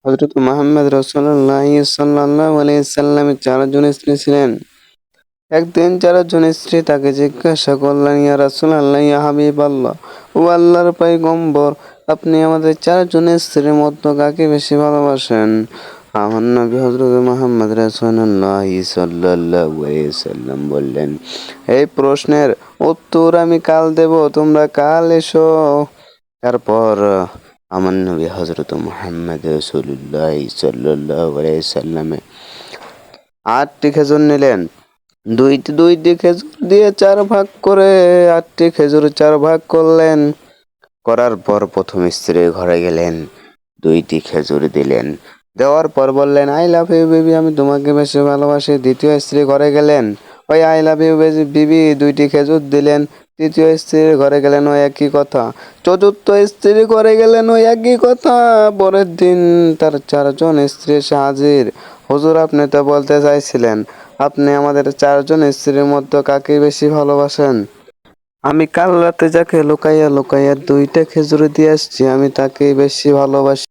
হযরত মুহাম্মদ রাসূলুল্লাহ সাল্লাল্লাহু আলাইহি সাল্লামের ৪ জন স্ত্রী ছিলেন। একদিন ৪ জন স্ত্রী তাকে জিজ্ঞাসা করলেন, ইয়া রাসূলাল্লাহ, ইয়া হাবিবাল্লাহ, ও আল্লাহর পয়গম্বর, আপনি আমাদের ৪ জন স্ত্রীর মধ্যে কাকে বেশি ভালোবাসেন? আমার নবী হযরত মুহাম্মদ রাসূলুল্লাহ সাল্লাল্লাহু আলাইহি সাল্লাম বললেন, এই প্রশ্নের উত্তর আমি কাল দেব, তোমরা কাল এসো। তারপর আমার নবী হযরত মুহাম্মদ রাসূলুল্লাহ সাল্লাল্লাহু আলাইহি সাল্লামে ৮টি খেজুর নিলেন। দুইটি খেজুর দিয়ে ৪ ভাগ করে ৮টি খেজুর ৪ ভাগ করলেন। করার পর প্রথম স্ত্রীর ঘরে গেলেন, ২টি খেজুর দিলেন। দেওয়ার পর বললেন, আই লাভ ইউ বেবি, আমি তোমাকে বেশি ভালোবাসি। দ্বিতীয় স্ত্রী ঘরে গেলেন, ওই আই লাভ ইউ বিবি, ২টি খেজুর দিলেন। তৃতীয় স্ত্রীর ঘরে গেলেন, ওই একই কথা। চতুর্থ স্ত্রীর ঘরে গেলেন, ওই একই কথা। পরের দিন তার ৪ জন স্ত্রী এসে হাজির। হুজুর, আপনি তো বলতে চাইছিলেন আপনি আমাদের ৪ জন স্ত্রীর মধ্যে কাকে বেশি ভালোবাসেন। আমি কাল রাতে যাকে লুকাইয়া লুকাইয়া ২টা খেজুর দিয়ে আসছি, আমি তাকেই বেশি ভালোবাসি।